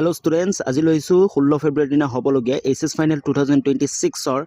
Hello students, আজি লৈছো 16 ফেব্ৰুৱাৰী দিনা হ'বলগীয়া এছএছ ফাইনেল 2026 ৰ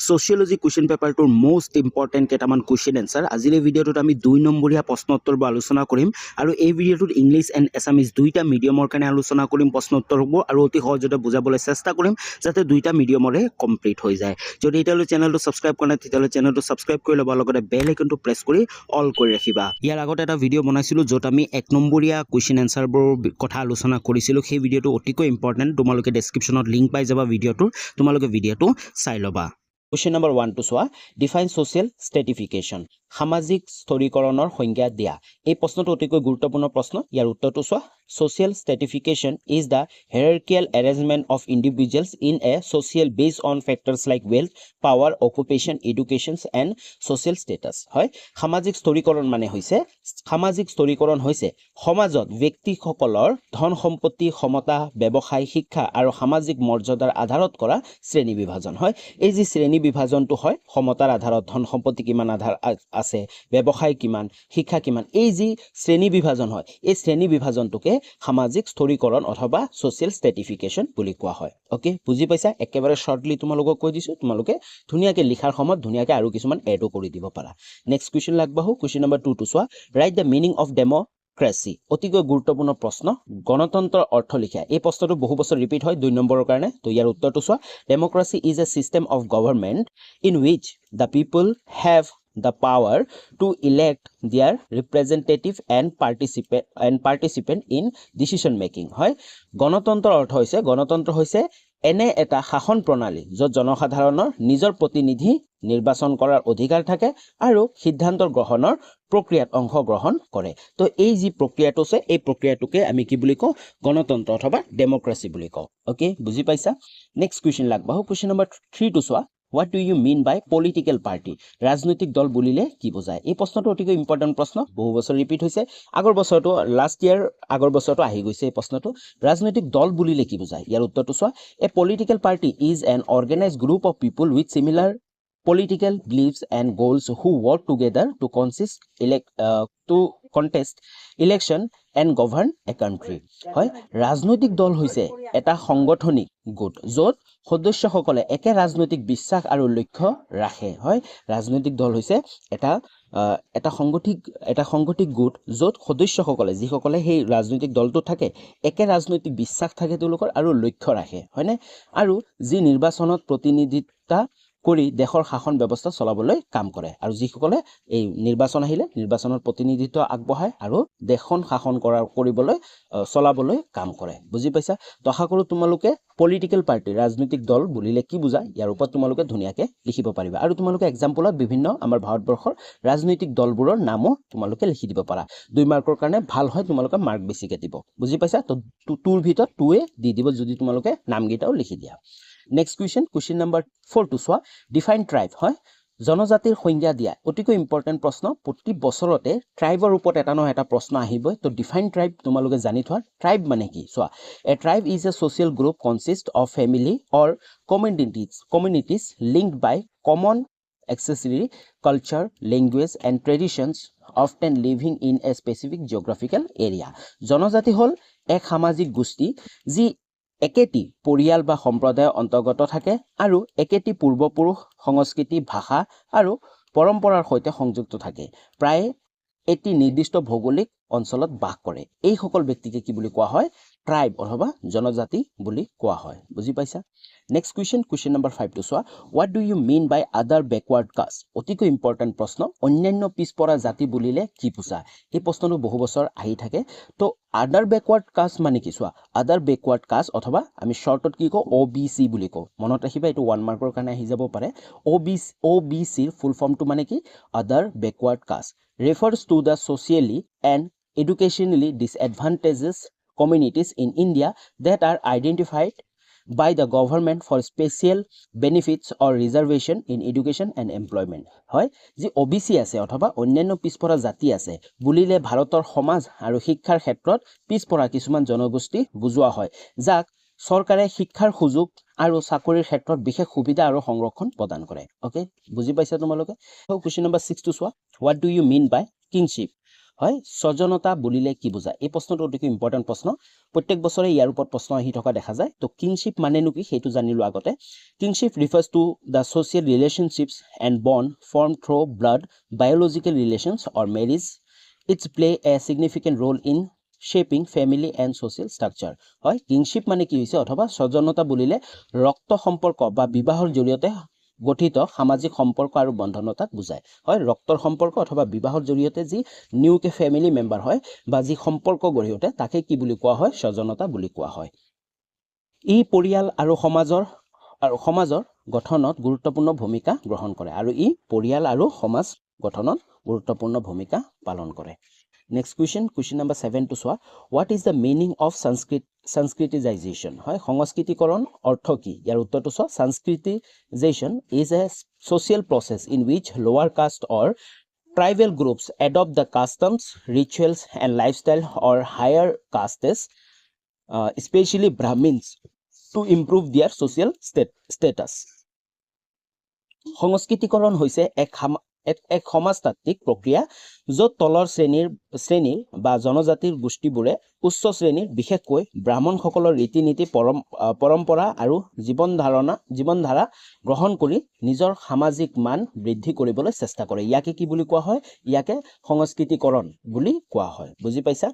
সোশিয়োলজি কোৱেশ্চন পেপাৰটোৰ মোস্ট ইম্পৰ্টেন্ট কেইটামান কোৱেশ্চন এনসাৰ আজিৰ ভিডিঅ'টোত আমি 2 নম্বৰীয়া প্ৰশ্ন উত্তৰবোৰ আলোচনা কৰিম আৰু এই ভিডিঅ'টোত ইংলিছ এণ্ড এছামিজ দুইটা মিডিয়ামৰ কাৰণে আলোচনা কৰিম প্ৰশ্ন উত্তৰ হ'ব আৰু অতি সহজতে বুজাবলৈ চেষ্টা কৰিম যাতে দুইটা মিডিয়ামৰে কমপ্লিট হৈ যায় যদি এতিয়ালৈ চেনেলটো সাবস্ক্ৰাইব কৰা নাই তেতিয়ালৈ চেনেলটো সাবস্ক্ৰাইব কৰি ল'বা লগতে বেল আইকনটো প্ৰেছ কৰি অল কৰি ৰাখিবা ইয়াৰ আগতে এটা ভিডিঅ' বনাইছিলো য'ত আমি 1 নম্বৰীয়া কোৱেশ্চন এনসাৰবোৰ কথা আলোচনা কৰিছিলো সেই ভিডিঅ'টো অতিকৈ ইম্পৰ্টেন্ট তোমালোকে ডেসক্ৰিপচনত লিংক পাই যাবা ভিডিঅ'টোৰ তোমালোকে ভিডিঅ'টো চাই ল'বা কোৱেশ্চন নম্বৰ 1 টো চোৱা ডিফাইন সোশিয়েল স্ট্ৰেটিফিকেশন সামাজিক স্তৰীকৰণৰ সংজ্ঞা দিয়া এই প্ৰশ্নটো অতিকৈ গুৰুত্বপূৰ্ণ প্ৰশ্ন ইয়াৰ উত্তৰটো চোৱা social stratification is the hierarchical arrangement of individuals in a social based on factors like wealth power occupation education and social status হয় সামাজিক স্তৰীকৰণ মানে হৈছে সামাজিক স্তৰীকৰণ হৈছে সমাজত ব্যক্তিসকলৰ ধন সম্পত্তি ক্ষমতা ব্যৱসায় শিক্ষা আৰু সামাজিক মৰ্যাদাৰ আধাৰত কৰা শ্ৰেণী বিভাজন হয় এই যে শ্ৰেণী বিভাজনটো হয় ক্ষমতাৰ আধাৰত ধন সম্পত্তি কিমান আধাৰ আছে ব্যৱসায় কিমান শিক্ষা কিমান এই যে শ্ৰেণী বিভাজন হয় এই শ্ৰেণী বিভাজনটোকে সামাজিক স্তৰীকৰণ অথবা সোশিয়েল স্ট্ৰেটিফিকেশন বুলি কোৱা হয় ওকে বুজি পাইছা একেবাৰে শৰ্টলি তোমালোকক কৈ দিছো তোমালোকে ধুনিয়াকে লিখাৰ সময়ত ধুনিয়াকে আৰু কিছুমান এডো কৰি দিব পাৰা নেক্সট কোৱেশ্চন লাগবাহু কোৱেশ্চন নম্বৰ 2 টো চোৱা ৰাইট দ্য মিনিং অফ ডেমোক্ৰেসি অতিকৈ গুৰুত্বপূৰ্ণ প্ৰশ্ন গণতন্ত্ৰৰ অৰ্থ লিখা এই প্ৰশ্নটো বহু বছৰ ৰিপিট হয় 2 নম্বৰৰ কাৰণে তো ইয়াৰ উত্তৰটো চোৱা democracy is a system of government in which the people have the power to elect their representative and participant in decision making হয় গণতন্ত্ৰৰ অৰ্থ হৈছে এনে এটা শাসন প্ৰণালী য'ত জনসাধাৰণৰ নিজৰ প্ৰতিনিধি নিৰ্বাচন কৰাৰ অধিকাৰ থাকে আৰু সিদ্ধান্ত গ্ৰহণৰ প্ৰক্ৰিয়াত অংশগ্ৰহণ কৰে তো এই যি প্ৰক্ৰিয়াটো আছে এই প্ৰক্ৰিয়াটোকে আমি কি বুলি কওঁ গণতন্ত্ৰ অথবা ডেমোক্ৰেসি বুলি কওঁ ওকে বুজি পাইছা নেক্সট কোৱেশ্চন লাগবাহু কোৱেশ্চন নম্বৰ 3 টো চোৱা What do you mean by political party? ৰাজনৈতিক দল বুলিলে কি বুজায় এই প্ৰশ্নটো অতিকৈ ইম্পৰ্টেন্ট প্ৰশ্ন বহু বছৰ ৰিপিট হৈছে আগৰ বছৰটো লাষ্ট ইয়াৰ আগৰ বছৰটো আহি গৈছে এই প্ৰশ্নটো ৰাজনৈতিক দল বুলিলে কি বুজায় ইয়াৰ উত্তৰটো চোৱা A political party is an organized group of people with similar political beliefs and goals who work together to contest election and govern a country হয় ৰাজনৈতিক দল হৈছে এটা সংগঠনিক গোট য'ত সদস্যসকলে একে ৰাজনৈতিক বিশ্বাস আৰু লক্ষ্য ৰাখে হয় ৰাজনৈতিক দল হৈছে এটা সংগঠিত গোট য'ত সদস্যসকলে যিসকলে সেই ৰাজনৈতিক দলটো থাকে একে ৰাজনৈতিক বিশ্বাস থাকে তেওঁলোকৰ আৰু লক্ষ্য ৰাখে হয়নে আৰু যি নিৰ্বাচনত প্ৰতিনিধিত্ব কৰি দেশৰ শাসন ব্যৱস্থা চলাবলৈ কাম কৰে আৰু যিসকলে এই নিৰ্বাচন আহিলে নিৰ্বাচনৰ প্ৰতিনিধিত্ব আগবঢ়ায় আৰু দেশখন শাসন কৰিবলৈ চলাবলৈ কাম কৰে বুজি পাইছা তো আশা কৰো তোমালোকে পলিটিক্যাল পাৰ্টি ৰাজনৈতিক দল বুলিলে কি বুজায় ইয়াৰ ওপৰত তোমালোকে ধুনিয়াকে লিখিব পাৰিবা আৰু তোমালোকে এক্সাম্পলত বিভিন্ন আমাৰ ভাৰতবৰ্ষৰ ৰাজনৈতিক দলবোৰৰ নামও তোমালোকে লিখি দিব পাৰা 2 মাৰ্কৰ কাৰণে ভাল হয় তোমালোকে মাৰ্ক বেছিকে দিব বুজি পাইছা তো 2ৰ ভিতৰত 2 দি দিব যদি তোমালোকে নামকেইটাও লিখি দিয়া নেক্সট কোৱেশ্চন নম্বৰ 4 টো চোৱা ডিফাইন ট্ৰাইব হয় জনজাতিৰ সংজ্ঞা দিয়া অতিকৈ ইম্পৰ্টেন্ট প্ৰশ্ন প্ৰতি বছৰতে ট্ৰাইবৰ ওপৰত এটা নহয় এটা প্ৰশ্ন আহিবই তো ডিফাইন ট্ৰাইব তোমালোকে জানি থোৱা ট্ৰাইব মানে কি চোৱা a tribe is a social group consist of family or communities linked by common accessory culture language and traditions often living in a specific geographical area জনজাতি হল এক সামাজিক গোষ্ঠী যি একেটি পৰিয়াল বা সম্প্ৰদায়ৰ অন্তৰ্গত থাকে আৰু একেটি পূৰ্বপুৰুষ সংস্কৃতি ভাষা আৰু পৰম্পৰাৰ সৈতে সংযুক্ত থাকে প্ৰায় এটি নিৰ্দিষ্ট ভৌগোলিক অঞ্চলত বাস কৰে এই সকল ব্যক্তিকে কি বুলি কোৱা হয় ট্ৰাইব অথবা জনজাতি বুলি কোৱা হয় বুজি পাইছা নেক্সট কোৱেশ্চন নম্বৰ 5 টো চোৱা what do you mean by other backward caste অতিকৈ ইম্পৰ্টেন্ট প্ৰশ্ন অন্যান্য পিছপৰা জাতি বুলিলে কি বুজা এই প্ৰশ্নটো বহু বছৰ আহি থাকে তো other backward caste মানে কি চোৱা other backward caste অথবা আমি শৰ্টত কি কও OBC বুলি কও মনত ৰাখিবা এটো 1 মাৰ্কৰ কাৰণে আহি যাব পাৰে OBC ৰ ফুল ফৰ্মটো মানে কি other backward caste refers to the socially and educationally disadvantaged communities in India that are identified by the government for special benefits or reservation in education and employment হয় যি OBC আছে অথবা অন্যান্য পিছপৰা জাতি আছে বুলিলে ভাৰতৰ সমাজ আৰু শিক্ষাৰ ক্ষেত্ৰত পিছপৰা কিছুমান জনগোষ্ঠী বুজোৱা হয় যাক চৰকাৰে শিক্ষাৰ সুযোগ আৰু চাকৰিৰ ক্ষেত্ৰত বিশেষ সুবিধা আৰু সংৰক্ষণ প্ৰদান কৰে ওকে বুজি পাইছা তোমালোকে কোৱেশ্চন নম্বৰ 6 টো চোৱা what do you mean by kingship হয় স্বজনতা বুলিলে কি বুজায় এই প্ৰশ্নটো অতি ইম্পৰ্টেণ্ট প্ৰশ্ন প্ৰত্যেক বছৰে ইয়াৰ ওপৰত প্ৰশ্ন আহি থকা দেখা যায় তো কিংশিপ মানেনো কি সেইটো জানিলো আগতে kinship refers to the social relationships and bond formed through blood biological relations or marriage it's play a significant role in shaping family and social structure হয় কিংশিপ মানে কি হৈছে অথবা স্বজনতা বুলিলে ৰক্ত সম্পৰ্ক বা বিবাহৰ জৰিয়তে গঠিত সামাজিক সম্পৰ্ক আৰু বন্ধনতাক বুজায় হয় ৰক্তৰ সম্পৰ্ক অথবা বিবাহৰ জৰিয়তে যি নিউকে ফ্যামিলি মেম্বাৰ হয় বা যি সম্পৰ্ক গঢ়ি উঠে তাকে কি বুলি কোৱা হয় স্বজনতা বুলি কোৱা হয় ই পৰিয়াল আৰু সমাজৰ গঠনত গুৰুত্বপূৰ্ণ ভূমিকা গ্ৰহণ কৰে আৰু ই পৰিয়াল আৰু সমাজ গঠনত গুৰুত্বপূৰ্ণ ভূমিকা পালন কৰে Next question number 7 to soa. What is the meaning of Sanskritization? হয় সংস্কৃতিকৰণ অৰ্থ কি ইয়াৰ উত্তৰটো সোৱা Sanskritization is a social process in which lower caste or tribal groups adopt the customs, rituals and lifestyle or higher castes, especially Brahmins, to improve their social status. সংস্কৃতিকৰণ হৈছে এক সমাজতাত্ত্বিক প্ৰক্ৰিয়া য'ত তলৰ শ্ৰেণীৰ বা জনজাতিৰ গোষ্ঠীবোৰে উচ্চ শ্ৰেণীৰ বিশেষকৈ ব্ৰাহ্মণসকলৰ ৰীতি-নীতি পৰম্পৰা আৰু জীৱনধাৰা গ্ৰহণ কৰি নিজৰ সামাজিক মান বৃদ্ধি কৰিবলৈ চেষ্টা কৰে ইয়াকে কি বুলি কোৱা হয় ইয়াকে সংস্কৃতিকৰণ বুলি কোৱা হয় বুজি পাইছা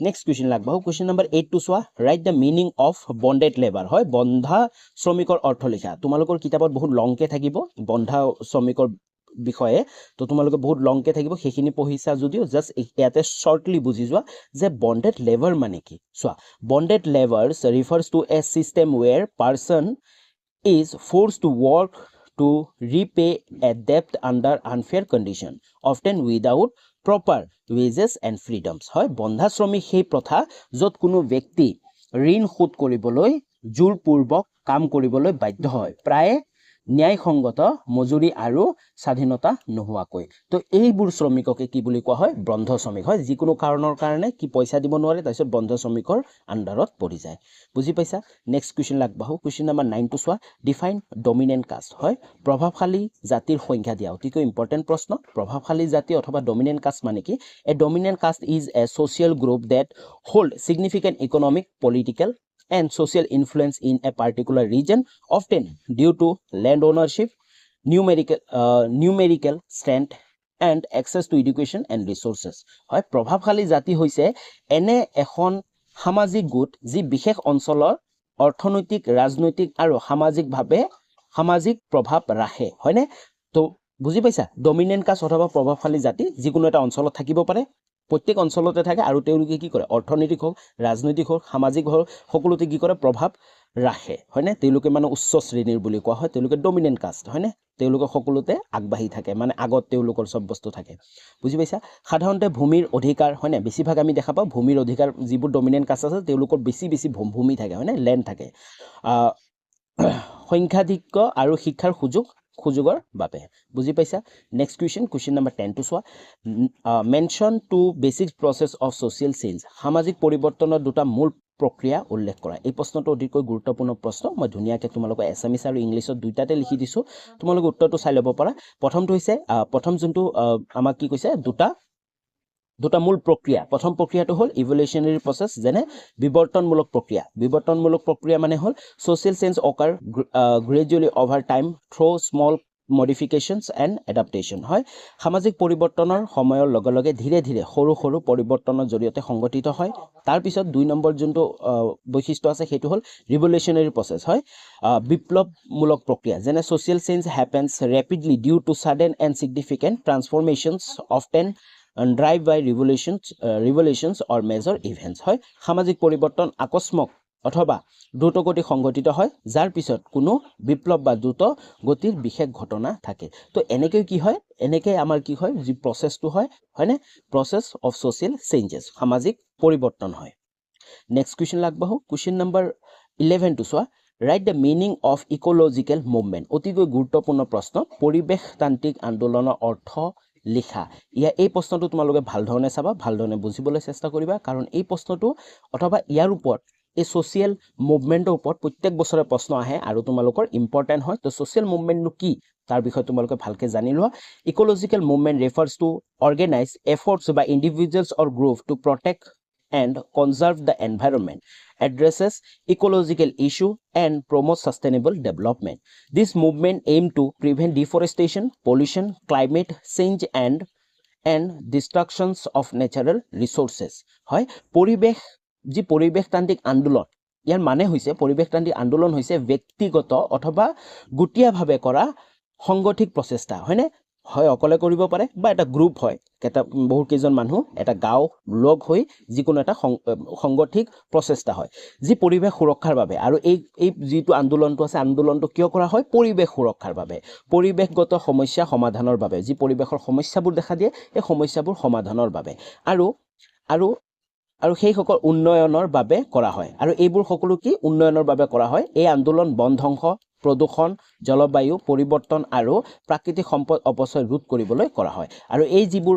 নেক্সট কোৱেশ্চন লাগবাও কোৱেশ্চন নম্বৰ 8 টু সোৱা write the meaning of bonded labour হয় বন্ধা শ্ৰমিকৰ অৰ্থ লিখা তোমালোকৰ কিতাপত বহুত লংকে থাকিব বন্ধা শ্ৰমিকৰ বিষয়ে তো তোমালোকে বহুত লংকে থাকিব সেইখিনি পঢ়িছা যদিও জাস্ট ইয়াতে শৰ্টলি বুজি যোৱা যে বন্ডেড লেবাৰ মানে কি সোৱা bonded labours refers to a system where person is forced to work to repay a debt under unfair condition often without proper wages and freedoms হয় বন্ধা শ্ৰমিক সেই প্ৰথা য'ত কোনো ব্যক্তি ঋণ শোধ কৰিবলৈ জোৰপূৰ্বক কাম কৰিবলৈ বাধ্য হয় প্ৰায় ন্যায়সংগত মজুৰি আৰু স্বাধীনতা নোহোৱাকৈ তো এইবোৰ শ্ৰমিককে কি বুলি কোৱা হয় বন্ধ শ্ৰমিক হয় যিকোনো কাৰণৰ কাৰণে কি পইচা দিব নোৱাৰে তাৰপিছত বন্ধ শ্ৰমিকৰ আন্ডাৰত পৰি যায় বুজি পাইছা নেক্সট কোৱেশ্চন লাগবাহু কোৱেশ্চন নম্বৰ 9 টু সোৱা ডিফাইন ডমিনেন্ট কাষ্ট হয় প্ৰভাৱশালী জাতিৰ সংখ্যা দিয়া অতিকৈ ইম্পৰ্টেন্ট প্ৰশ্ন প্ৰভাৱশালী জাতি অথবা ডমিনেন্ট কাষ্ট মানে কি a dominant caste is a social group that hold significant economic political and social influence in a particular region often due to land ownership numerical strength and access to education and resources হয় প্ৰভাৱশালী জাতি হৈছে এনে এখন সামাজিক গোট যি বিশেষ অঞ্চলৰ অৰ্থনৈতিক ৰাজনৈতিক আৰু সামাজিক প্ৰভাৱ ৰাখে হয়নে তো বুজি পাইছা ডমিনেন্ট কাষ্ট অথবা প্ৰভাৱশালী জাতি যিকোনো এটা অঞ্চলত থাকিব পাৰে প্ৰত্যেক অঞ্চলতে থাকে আৰু তেওঁলোকে কি কৰে অৰ্থনৈতিক হোক ৰাজনৈতিক হোক সামাজিক হোক সকলোতে কি কৰে প্ৰভাৱ ৰাখে হয়নে তেওঁলোকে মানে উচ্চ শ্ৰেণীৰ বুলি কোৱা হয় তেওঁলোকে ডমিনেন্ট কাষ্ট হয়নে তেওঁলোকে সকলোতে আগবাঢ়ি থাকে মানে আগত তেওঁলোকৰ সব বস্তু থাকে বুজি পাইছা সাধাৰণতে ভূমিৰ অধিকাৰ হয়নে বেছিভাগ আমি দেখা পাওঁ ভূমিৰ অধিকাৰ যিবোৰ ডমিনেন্ট কাষ্ট আছে তেওঁলোকৰ বেছি ভূমি থাকে হয়নে লেণ্ড থাকে সংখ্যাধিক্য আৰু শিক্ষাৰ সুযোগৰ বাবে বুজি পাইছা নেক্সট কোৱেশ্চন নম্বৰ 10 টু সোৱা mention two basic process of social change সামাজিক পৰিৱৰ্তনৰ দুটা মূল প্ৰক্ৰিয়া উল্লেখ কৰা এই প্ৰশ্নটো অধিকৈ গুৰুত্বপূৰ্ণ প্ৰশ্ন মই ধুনিয়াকৈ তোমালোকক এছামিছ আৰু ইংলিছত দুইটাতে লিখি দিছো তোমালোকে উত্তৰটো চাই ল'ব পাৰা প্ৰথমটো হৈছে প্ৰথম যোনটো আমাক কি কৈছে দুটা মূল প্ৰক্ৰিয়া প্ৰথম প্ৰক্ৰিয়াটো হ'ল ইভলিউশনাৰী প্ৰসেস যেনে বিবৰ্তনমূলক প্ৰক্ৰিয়া মানে হ'ল social change অকাৰ gradually over time through small modifications and adaptation হয় সামাজিক পৰিৱৰ্তনৰ সময়ৰ লগে লগে ধীৰে ধীৰে সৰু পৰিৱৰ্তনৰ জৰিয়তে সংগঠিত হয় তাৰ পিছত দুই নম্বৰ যোনটো বৈশিষ্ট্য আছে সেইটো হ'ল ৰিভলিউশনাৰী প্ৰসেস হয় বিপ্লৱমূলক প্ৰক্ৰিয়া যেনে social change happens rapidly due to sudden and significant transformations often drive by revolutions or major events হয় সামাজিক পৰিৱৰ্তন আকস্মিক অথবা দ্ৰুতগতি সংঘটিত হয় যাৰ পিছত কোনো বিপ্লৱ বা দ্ৰুত গতিৰ বিশেষ ঘটনা থাকে তো এনেকৈ আমাৰ কি হয় যি প্ৰসেসটো হয়নে প্ৰসেস অফ সোশ্যাল চেঞ্জেস সামাজিক পৰিৱৰ্তন হয় নেক্সট কোৱেশ্চন লাগবাহু কোৱেশ্চন নম্বৰ 11 টু সোৱা write the meaning of ecological movement অতিকৈ গুৰুত্বপূৰ্ণ প্ৰশ্ন পৰিৱেশতান্ত্ৰিক আন্দোলনৰ অৰ্থ লিখা এই প্ৰশ্নটো তোমালোকে ভাল ধৰণে চাবা ভাল ধৰণে বুজিবলৈ চেষ্টা কৰিবা কাৰণ এই প্ৰশ্নটো অথবা ইয়াৰ ওপৰত এই সোশ্যাল মুভমেন্টৰ ওপৰত প্ৰত্যেক বছৰে প্ৰশ্ন আহে আৰু তোমালোকৰ ইম্পৰ্টেন্ট হয় তো সোশ্যাল মুভমেন্টটো কি তাৰ বিষয়ে তোমালোকে ভালকে জানি লোৱা ecological movement refers to organised efforts by individuals or group to protect and conserve the environment, addresses ecological issue and promotes sustainable development. This movement aim to prevent deforestation, pollution, climate change and destructions of natural resources. হয় পৰিবেশ যি পৰিবেশতান্ত্ৰিক আন্দোলন ইয়াৰ মানে হৈছে পৰিবেশতান্ত্ৰিক আন্দোলন হৈছে ব্যক্তিগত অথবা গুটিয়াভাৱে কৰা সংগঠিত প্ৰচেষ্টা হয়নে হয় অকলে কৰিব পাৰে বা এটা গ্ৰুপ হয় এটা বহুত কেইজন মানুহ এটা গাঁও লগ হৈ যিকোনো এটা সংগঠিত প্ৰচেষ্টা হয় যি পৰিবেশ সুৰক্ষাৰ বাবে আৰু এই যিটো আন্দোলনটো আছে আন্দোলনটো কিয় কৰা হয় পৰিবেশ সুৰক্ষাৰ বাবে পৰিবেশগত সমস্যা সমাধানৰ বাবে যি পৰিবেশৰ সমস্যাবোৰ দেখা দিয়ে এই সমস্যাবোৰ সমাধানৰ বাবে আৰু সেই সকল উন্নয়নৰ বাবে কৰা হয় আৰু এইবোৰ সকলো কি উন্নয়নৰ বাবে কৰা হয় এই আন্দোলন বন ধ্বংস প্ৰদূষণ জলবায়ু পৰিৱৰ্তন আৰু প্ৰাকৃতিক সম্পদ অপচয় ৰোধ কৰিবলৈ কৰা হয় আৰু এই যিবোৰ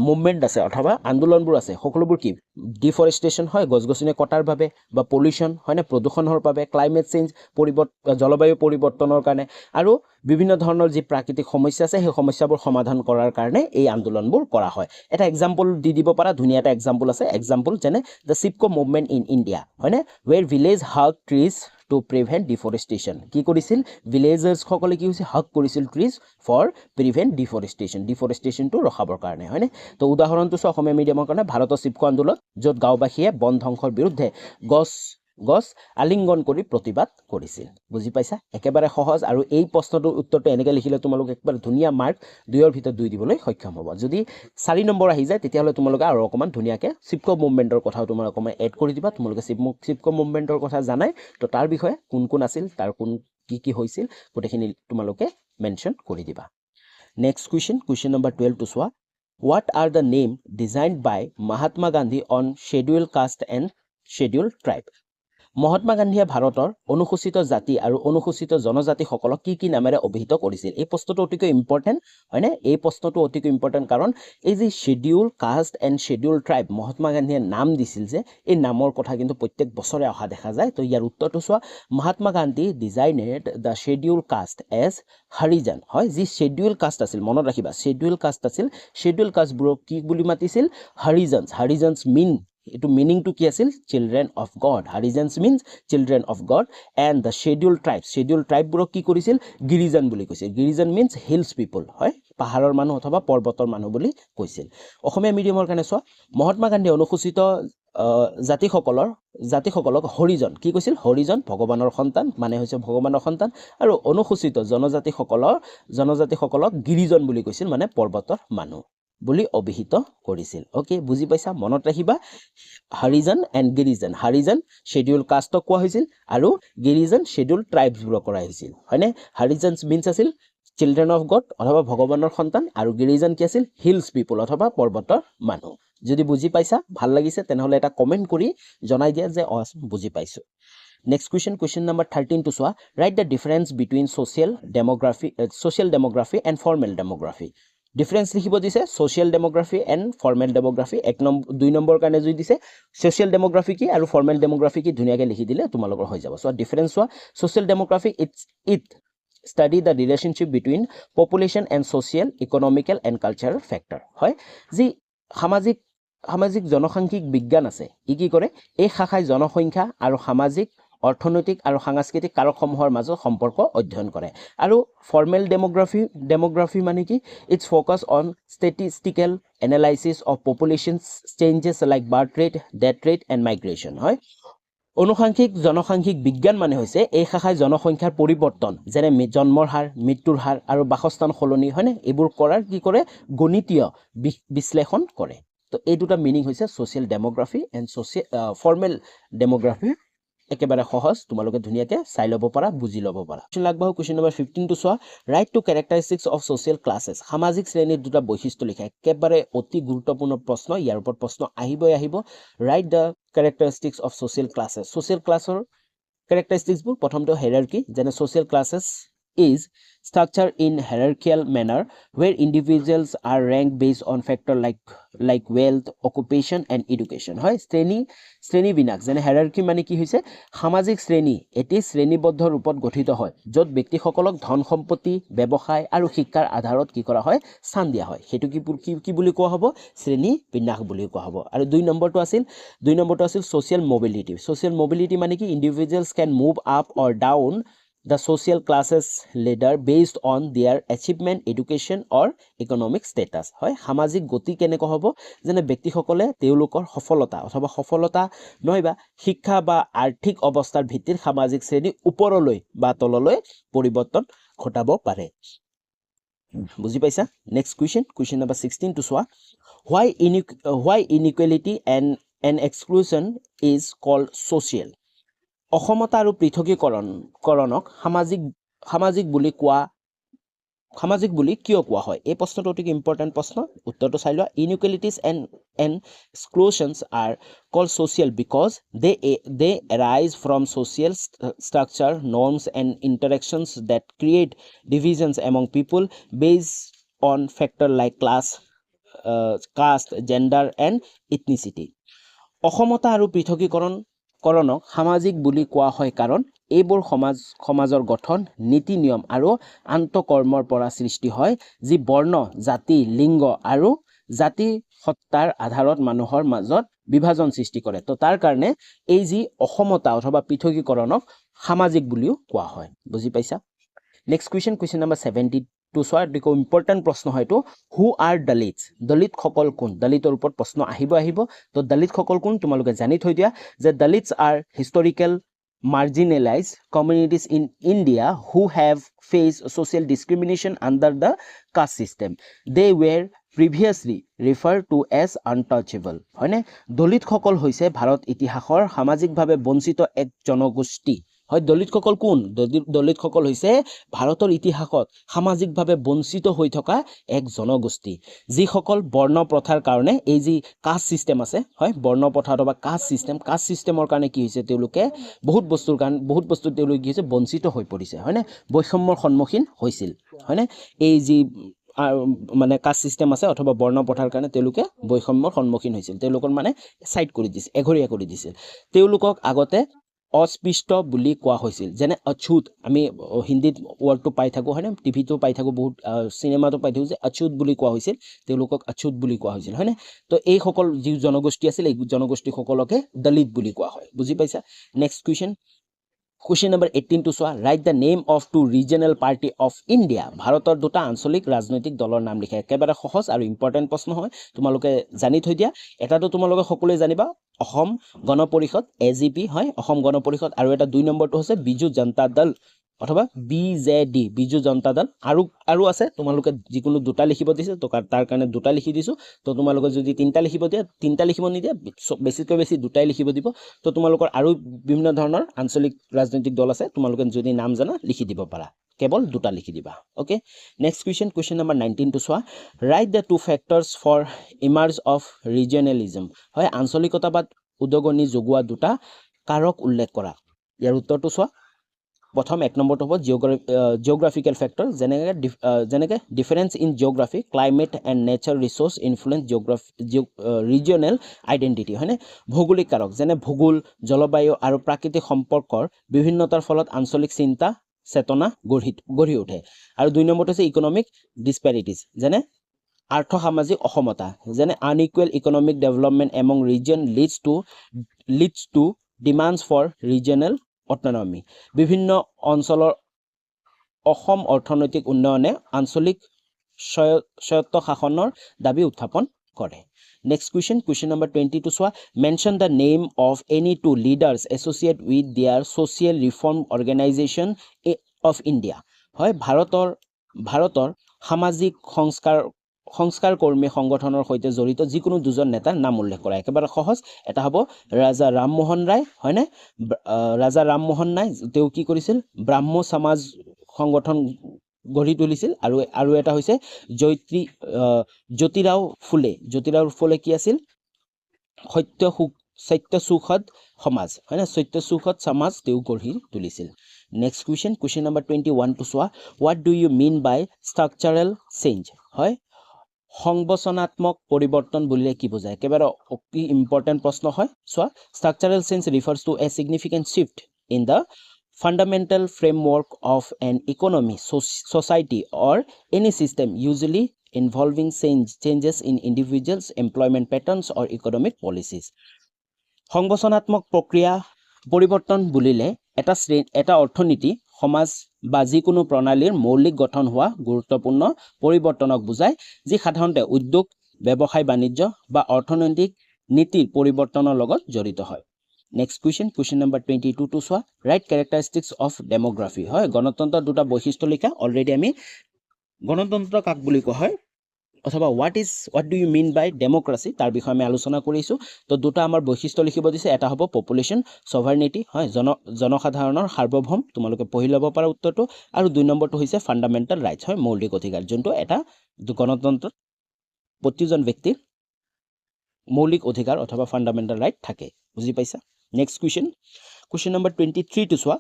মুভমেন্ট আছে অথবা আন্দোলনবোৰ আছে সকলোবোৰ কি ডিফৰেষ্টেশ্যন হয় গছ-গছনি কটাৰ বাবে বা পলিউশ্যন হয়নে প্ৰদূষণৰ বাবে ক্লাইমেট চেঞ্জ জলবায়ু পৰিৱৰ্তনৰ কাৰণে আৰু বিভিন্ন ধৰণৰ যি প্ৰাকৃতিক সমস্যা আছে সেই সমস্যাবোৰ সমাধান কৰাৰ কাৰণে এই আন্দোলনবোৰ কৰা হয় এটা এক্সাম্পল দি দিব পাৰা ধুনীয়া এটা এক্সাম্পল আছে এক্সাম্পল যেনে the Chipko movement in India হয়নে where village hug trees to prevent deforestation কি কৰিছিল ভিলেজাৰ্স সকলে কি হৈছে হাক কৰিছিল ট্ৰিজ ফৰ প্ৰিভেন্ট ডিফৰেষ্টেশ্যন টো ৰখাবৰ কাৰণে হয়নে তো উদাহৰণটো সহ অসমীয়া মিডিয়ামৰ কাৰণে ভাৰতৰ চিপকো আন্দোলন য'ত গাঁওবাসীয়ে বন ধ্বংসৰ বিৰুদ্ধে গছ আলিংগন কৰি প্ৰতিবাদ কৰিছিল বুজি পাইছা একেবাৰে সহজ আৰু এই প্ৰশ্নটোৰ উত্তৰটো এনেকৈ লিখিলে তোমালোক একবাৰ ধুনীয়া মাৰ্ক 2ৰ ভিতৰত 2 দিবলৈ সক্ষম হ'ব যদি 4 নম্বৰ আহি যায় তেতিয়াহ'লে তোমালোকে আৰু অকমান ধুনীয়াকৈ চিপকো মুভমেন্টৰ কথাও তোমালোক অকমান এড কৰি দিবা তোমালোকে চিপকো মুভমেন্টৰ কথা জানাই তো তাৰ বিষয়ে কোন আছিল তাৰ কোন কি হৈছিল গোটেইখিনি তোমালোকে মেনশ্যন কৰি দিবা নেক্সট কুৱেশ্যন নম্বৰ 12 টো চোৱা what are the name designed by Mahatma Gandhi on scheduled caste and scheduled tribe Mahatma গান্ধীয়ে ভাৰতৰ অনুসূচিত জাতি আৰু অনুসূচিত জনজাতিসকলক কি নামেৰে অভিহিত কৰিছিল এই প্ৰশ্নটো অতিকৈ ইম্পৰ্টেন্ট হয়নে এই প্ৰশ্নটো অতিকৈ ইম্পৰ্টেন্ট কাৰণ এই যে schedule caste and schedule tribe Mahatma গান্ধীয়ে নাম দিছিল যে এই নামৰ কথা কিন্তু প্ৰত্যেক বছৰে অহা দেখা যায় তো ইয়াৰ উত্তৰটো চোৱা Mahatma Gandhi designed the schedule caste as Harijan হয় যি শিডিউল কাষ্ট আছিল মনত ৰাখিবা শিডিউল কাষ্ট আছিল শিডিউল কাষ্টবোৰক কি বুলি মাতিছিল হৰিজনছ মিন It meaning to কি আছিল children of God Harijans means children of God and the scheduled tribe বুৰক কি কৰিছিল গিৰিজন বুলি কৈছিল গিৰিজন means hills people হয় পাহাৰৰ মানুহ অথবা পৰ্বতৰ মানুহ বুলি কৈছিল অসমীয়া মিডিয়ামৰ কাৰণে চোৱা মহাত্মা গান্ধী অনুসূচিত জাতিসকলক হৰিজন কি কৈছিল হৰিজন ভগৱানৰ সন্তান মানে হৈছে ভগৱানৰ সন্তান আৰু অনুসূচিত জনজাতিসকলক গিৰিজন বুলি কৈছিল মানে পৰ্বতৰ মানুহ বুলি অভিহিত কৰিছিল ওকে বুজি পাইছা মনত ৰাখিবা হৰিজন এণ্ড গিৰিজন হৰিজন শিডিউল কাষ্টক কোৱা হৈছিল আৰু গিৰিজন শিডিউল ট্ৰাইবছ বুৰক কৰা হৈছিল হয়নে হৰিজনছ মিন্স আছিল চিলড্ৰেন অফ গড অথবা ভগৱানৰ সন্তান আৰু গিৰিজন কি আছিল হিলছ পিপল অথবা পৰ্বতৰ মানুহ যদি বুজি পাইছা ভাল লাগিছে তেনেহলে এটা কমেন্ট কৰি জনাই দিয়া যে বুজি পাইছো নেক্সট কুৱেশ্যন নম্বৰ 13 টো চোৱা right the difference between social demography and formal demography difference লিখিব দিছে সোশ্যাল ডেমোগ্ৰাফি এণ্ড ফৰ্মেল ডেমোগ্ৰাফি 2 নম্বৰ কাৰণে যদি দিছে সোশ্যাল ডেমোগ্ৰাফি কি আৰু ফৰ্মেল ডেমোগ্ৰাফি কি ধুনীয়াকৈ লিখি দিলে তোমালোকৰ হৈ যাব সো ডিফাৰেন্স হোৱা social demography it study the relationship between population and social economical and cultural factor হয় যি সামাজিক জনসাংখ্যিক বিজ্ঞান আছে ই কি কৰে এই শাখাই জনসংখ্যা আৰু সামাজিক অৰ্থনৈতিক আৰু সাংস্কৃতিক কাৰকসমূহৰ মাজত সম্পৰ্ক অধ্যয়ন কৰে আৰু ফৰ্মেল ডেমোগ্ৰাফি মানে কি it's focus on statistical analysis of population changes like birth rate death rate and migration হয় জনসাংখ্যিক বিজ্ঞান মানে হৈছে এই শাখাই জনসংখ্যাৰ পৰিৱৰ্তন যেনে জন্মৰ হাৰ মৃত্যুৰ হাৰ আৰু বাসস্থান সলনি হয়নে এইবোৰ কৰাৰ কি কৰে গণিতীয় বিশ্লেষণ কৰে তো এই দুটা মিনিং হৈছে সোশ্যাল ডেমোগ্ৰাফি এণ্ড ফৰ্মেল ডেমোগ্ৰাফি একেবাৰে সহজ তোমালোকে ধুনীয়াকৈ চাই ল'ব পাৰা বুজি ল'ব পাৰা কুৱেশ্যন নম্বৰ 15 টো চোৱা right to characteristics of social classes সামাজিক শ্ৰেণীৰ দুটা বৈশিষ্ট্য লিখা একেবাৰে অতি গুৰুত্বপূৰ্ণ প্ৰশ্ন ইয়াৰ ওপৰত প্ৰশ্ন আহিব right the characteristics of social classes social ক্লাছৰ কেৰেক্টাৰিষ্টিক্সবোৰ প্ৰথমটো হাইৰাৰ্কি যেনে social classes is structured in hierarchical manner where individuals are ranked based on factors like wealth, occupation and education. হয় শ্ৰেণী বিন্যাস যেনে hierarchy মানে কি হৈছে সামাজিক শ্ৰেণী এটি শ্ৰেণীবদ্ধ ৰূপত গঠিত হয় য'ত ব্যক্তিসকলক ধন সম্পত্তি ব্যৱসায় আৰু শিক্ষাৰ আধাৰত কি কৰা হয় স্থান দিয়া হয় হেতু কি বুলি কোৱা হ'ব শ্ৰেণী বিন্যাস বুলি কোৱা হ'ব আৰু দুই নম্বৰটো আছিল social mobility মানে কি individuals can move up or down the social classes ladder based on their achievement, education or economic status. হয় সামাজিক গতি কেনেকৈ হ'ব যেনে ব্যক্তিসকলে তেওঁলোকৰ সফলতা নহয়বা শিক্ষা বা আৰ্থিক অৱস্থাৰ ভিত্তিত সামাজিক শ্ৰেণী ওপৰলৈ বা তললৈ পৰিৱৰ্তন ঘটাব পাৰে বুজি পাইছা নেক্সট question number 16 to চোৱা why inequality and exclusion is called social অসমতা আৰু পৃথকীকৰণক সামাজিক বুলি কিয় কোৱা হয় এই প্ৰশ্নটো অতি ইম্পৰ্টেন্ট প্ৰশ্ন উত্তৰটো চাই লোৱা inequalities and exclusions are called social because they arise from social structure norms and interactions that create divisions among people based on factors like class caste gender and ethnicity অসমতা আৰু পৃথকীকৰণক সামাজিক বুলি কোৱা হয় কাৰণ এইবোৰ সমাজৰ গঠন নীতি নিয়ম আৰু আন্তঃকৰ্মৰ পৰা সৃষ্টি হয় যি বৰ্ণ জাতি লিংগ আৰু জাতি সত্তাৰ আধাৰত মানুহৰ মাজত বিভাজন সৃষ্টি কৰে তো তাৰ কাৰণে এই যি অসমতা অথবা পৃথকীকৰণক সামাজিক বুলিও কোৱা হয় বুজি পাইছা নেক্সট question number 70 to চোৱা দেখো ইম্পৰ্টেন্ট প্ৰশ্ন হয়তো who are দলিত সকল কোন দলিতৰ ওপৰত প্ৰশ্ন আহিব তো দলিত সকল কোন তোমালোকে জানি থৈ দিয়া যে দলিতস are historical marginalized communities in India who have faced social discrimination under the caste system they were previously referred to as untouchable হয়নে দলিত সকল হৈছে ভাৰত ইতিহাসৰ সামাজিকভাৱে বঞ্চিত এক জনগোষ্ঠী হয় দলিত সকল কোন দলিত সকল হৈছে ভাৰতৰ ইতিহাসত সামাজিকভাৱে বঞ্চিত হৈ থকা এক জনগোষ্ঠী যি সকল বৰ্ণ প্ৰথাৰ কাৰণে এই যি কাষ্ট সিস্টেম আছে হয় বৰ্ণ প্ৰথা অথবা কাষ্ট সিস্টেমৰ কাৰণে কি হৈছে তেওঁলোকে বহুত বস্তু তেওঁলোকে কি হৈছে বঞ্চিত হৈ পৰিছে হয়নে বৈষম্যৰ সন্মুখীন হৈছিল হয়নে এই যি মানে কাষ্ট সিস্টেম আছে অথবা বৰ্ণ প্ৰথাৰ কাৰণে তেওঁলোকে বৈষম্যৰ সন্মুখীন হৈছিল তেওঁলোকৰ মানে সাইড কৰি দিছিল এঘৰীয়া কৰি দিছিল তেওঁলোকক আগতে অস্পৃষ্ট বুলি কোৱা হৈছিল যেনে অছুত আমি হিন্দীত ওয়ার্ডটো পাই থাকো হয়নে টিভিটো পাই থাকো বহুত সিনেমাটো পাই থাকো যে অছুত বুলি কোৱা হৈছিল তেওঁলোকক অছুত বুলি কোৱা হৈছিল হয়নে তো এই সকল যি জনগোষ্ঠী আছিল এই জনগোষ্ঠী সকলকে দলিত বুলি কোৱা হয় বুজি পাইছা নেক্সট question number 18 to চোৱা write the name of two regional party of India ভাৰতৰ দুটা আঞ্চলিক ৰাজনৈতিক দলৰ নাম লিখা একেবাৰে সহজ আৰু ইম্পৰ্টেন্ট প্ৰশ্ন হয় তোমালোকে জানি থৈ দিয়া এটাটো তোমালোকে সকলোৱে জানিবা অসম গণ পৰিষদ এজিপি হয় অসম গণ পৰিষদ আৰু এটা দুই নম্বৰটো হৈছে বিজু জনতা দল অথবা বিজেডি বিজু জনতা দল আৰু আছে তোমালোকে যিকোনো দুটা লিখিব দিছে তো তাৰ কাৰণে দুটা লিখি দিছো তো তোমালোকে যদি তিনটা লিখিব দিয়া তিনটা লিখিব নিদিয়া বেছিকৈ বেছি দুটাই লিখিব দিব তো তোমালোকৰ আৰু বিভিন্ন ধৰণৰ আঞ্চলিক ৰাজনৈতিক দল আছে তোমালোকে যদি নাম জানা লিখি দিব পাৰা কেৱল দুটা লিখি দিবা okay next question number 19 to চোৱা write the two factors for emerge of regionalism হয় আঞ্চলিকতাবাদ উদগনি যোগোৱা দুটা কাৰক উল্লেখ কৰা ইয়াৰ উত্তৰটো চোৱা প্ৰথম এক নম্বৰটো হ'ব জিওগ্ৰাফিক্যাল ফ্যাক্টৰ যেনেকৈ difference in geography climate and nature resource influence regional identity হয়নে ভৌগোলিক কাৰক যেনে ভূগোল জলবায়ু আৰু প্ৰাকৃতিক সম্পৰ্কৰ বিভিন্নতাৰ ফলত আঞ্চলিক চিন্তা চেতনা গঢ়ি উঠে আৰু দুই নম্বৰটো হৈছে ইকোনমিক ডিসপ্যাৰিটিজ যেনে আৰ্থ-সামাজিক অসমতা যেনে unequal economic development among region leads to demands for regional autonomy বিভিন্ন অঞ্চলৰ অসম অৰ্থনৈতিক উন্নয়নে আঞ্চলিক স্বায়ত্ত শাসনৰ দাবী উত্থাপন কৰে নেক্সট question number 20 to চোৱা mention the name of any two leaders associated with their social reform organization of India হয় ভাৰতৰ সামাজিক সংস্কাৰ কৰ্মী সংগঠনৰ সৈতে জড়িত যিকোনো দুজন নেতাৰ নাম উল্লেখ কৰা একেবাৰে সহজ এটা হ'ব ৰাজা ৰামমোহন ৰায় হয়নে ৰাজা ৰামমোহন ৰায় তেওঁ কি কৰিছিল ব্ৰাহ্ম সমাজ সংগঠন গঢ়ি তুলিছিল আৰু এটা হৈছে জ্যোতিৰাও ফুলে কি আছিল সত্য সত্যসুখদ সমাজ হয় না সত্যসুখদ সমাজ তেওঁ গঢ়ি তুলিছিল নেক্সট কুৱেশ্যন নম্বৰ 21 টু চোৱা what do you mean by structural change হয় সংবচনাত্মক পৰিৱৰ্তন বুলিলে কি বুজায় একেবাৰে অতি ইম্পৰ্টেন্ট প্ৰশ্ন হয় চোৱা structural change refers to a significant shift in the fundamental framework of an economy society or any system usually involving changes in individuals employment patterns or economic policies সংবচনাত্মক প্ৰক্ৰিয়া পৰিৱৰ্তন বুলিলে এটা অৰ্থনীতি সমাজ বা যিকোনো প্ৰণালীৰ মৌলিক গঠন হোৱা গুৰুত্বপূৰ্ণ পৰিৱৰ্তনক বুজায় যি সাধাৰণতে উদ্যোগ ব্যৱসায় বাণিজ্য বা অৰ্থনৈতিক নীতিৰ পৰিৱৰ্তনৰ লগত জড়িত হয় নেক্সট কুৱেশ্যন নম্বৰ 22 টু চোৱা ৰাইট ক্যাৰেক্টাৰিষ্টিক্স অফ ডেমোগ্ৰাফি হয় গণতন্ত্ৰৰ দুটা বৈশিষ্ট্য লিখা অলৰেডি আমি গণতন্ত্ৰ কাক বুলি কোৱা হয় অথবা what do you mean by democracy তাৰ বিষয়ে আমি আলোচনা কৰিছো তো দুটা আমাৰ বৈশিষ্ট্য লিখিব দিছে এটা হ'ব পপুলেশন সভাৰ্নিটি হয় জনসাধাৰণৰ সাৰ্বভৌম তোমালোকে পঢ়ি ল'ব পাৰা উত্তৰটো আৰু দুই নম্বৰটো হৈছে ফান্ডামেন্টাল ৰাইটস হয় মৌলিক অধিকাৰ যোনটো এটা গণতন্ত্ৰত প্ৰতিজন ব্যক্তিৰ মৌলিক অধিকাৰ অথবা ফান্ডামেন্টাল ৰাইট থাকে বুজি পাইছা নেক্সট কুৱেশ্যন নম্বৰ 23 টু চোৱা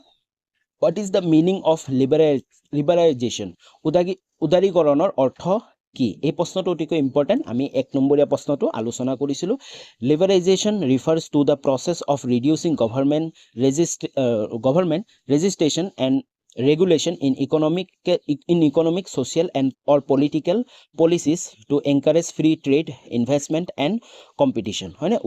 what is the meaning of liberalization উদাৰীকৰণৰ অৰ্থ কি এই প্ৰশ্নটো অতিকৈ ইম্পৰ্টেন্ট আমি এক নম্বৰীয়া প্ৰশ্নটো আলোচনা কৰিছিলো liberalisation refers to the process of reducing government registration and regulation in economic social and or political policies to encourage free trade investment and competition হয় না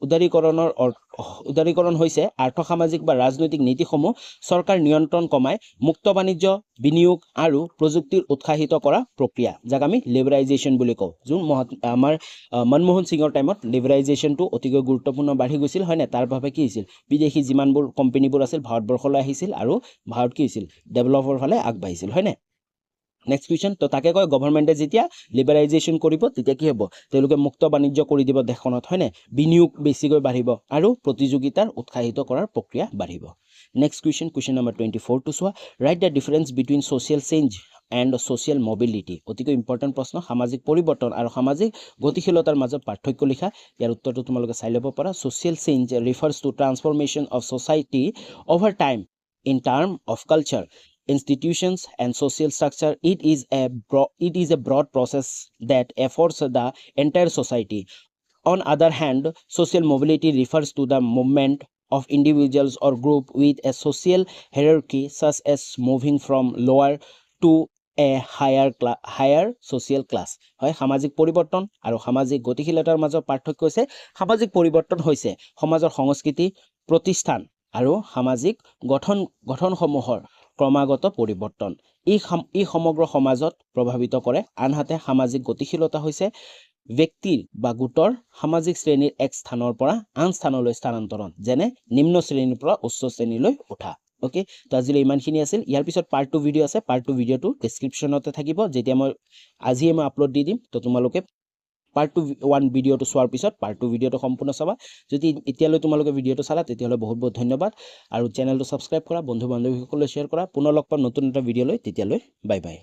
উদাৰীকৰণ হৈছে আৰ্থসামাজিক বা ৰাজনৈতিক নীতিসমূহ চৰকাৰ নিয়ন্ত্ৰণ কমাই মুক্ত বাণিজ্য বিনিয়োগ আৰু প্ৰযুক্তিৰ উৎসাহিত কৰা প্ৰক্ৰিয়া যাক আমি লিবাৰাইজেশ্যন বুলি কওঁ যোন আমাৰ মনমোহন সিঙৰ টাইমত লিবাৰাইজেশ্যনটো অতিকৈ গুৰুত্বপূৰ্ণ বাঢ়ি গৈছিল হয় না তাৰ বাবে কি হৈছিল বিদেশী যিমানবোৰ কোম্পানীবোৰ আছিল ভাৰতবৰ্ষলৈ আহিছিল আৰু ভাৰত কি হৈছিল ডেভেলপৰ ফালে আগবাঢ়িছিল হয় না নেক্সট কুৱেশ্যন তো তাকে কয় গভৰ্নমেণ্টে যেতিয়া লিবাৰাইজেশ্যন কৰিব তেতিয়া কি হ'ব তেওঁলোকে মুক্ত বাণিজ্য কৰি দিব দেশখনত হয় না বিনিয়োগ বেছিকৈ বাঢ়িব আৰু প্ৰতিযোগিতাৰ উৎসাহিত কৰাৰ প্ৰক্ৰিয়া বাঢ়িব নেক্সট কুৱেশ্যন নম্বৰ 24 টু চোৱা right the difference between social change and social mobility অতিকৈ ইম্পৰ্টেন্ট প্ৰশ্ন সামাজিক পৰিৱৰ্তন আৰু সামাজিক গতিশীলতাৰ মাজত পাৰ্থক্য লিখা ইয়াৰ উত্তৰটো তোমালোকে চাই ল'ব পাৰা social change refers to transformation of society over time in term of culture institutions and social structure it is a broad process that affords the entire society on other hand social mobility refers to the movement of individuals or group with a social hierarchy such as moving from lower to a higher social class হয় সামাজিক পৰিৱৰ্তন আৰু সামাজিক গতিশীলতাৰ মাজৰ পাৰ্থক্য হৈছে সামাজিক পৰিৱৰ্তন হৈছে সমাজৰ সংস্কৃতি প্ৰতিষ্ঠান আৰু সামাজিক গঠনসমূহৰ ক্ৰমাগত পৰিৱৰ্তন ই সমগ্ৰ সমাজত প্ৰভাৱিত কৰে আনহাতে সামাজিক গতিশীলতা হৈছে ব্যক্তিৰ বা গোটৰ সামাজিক শ্ৰেণীৰ এক স্থানৰ পৰা আন স্থানলৈ স্থানান্তৰণ যেনে নিম্ন শ্ৰেণীৰ পৰা উচ্চ শ্ৰেণীলৈ উঠা ওকে তো আজিলৈ ইমানখিনি আছিল ইয়াৰ পিছত পাৰ্ট 2 ভিডিঅ আছে পাৰ্ট 2 ভিডিঅটো ডেসক্ৰিপচনতে থাকিব যেতিয়া মই আজি আপলোড দি দিম তো তোমালোকে পাৰ্ট 1 ভিডিঅটো চোৱাৰ পিছত পাৰ্ট 2 ভিডিঅটো সম্পূৰ্ণ চাবা যদি এতিয়ালৈ তোমালোকে ভিডিঅটো চালা তেতিয়ালৈ বহুত বহুত ধন্যবাদ আৰু চেনেলটো সাবস্ক্ৰাইব কৰা বন্ধু বান্ধৱীসকললৈ শ্বেয়াৰ কৰা পুনৰ লগ পাম নতুন এটা ভিডিঅ লৈ তেতিয়ালৈ বাই বাই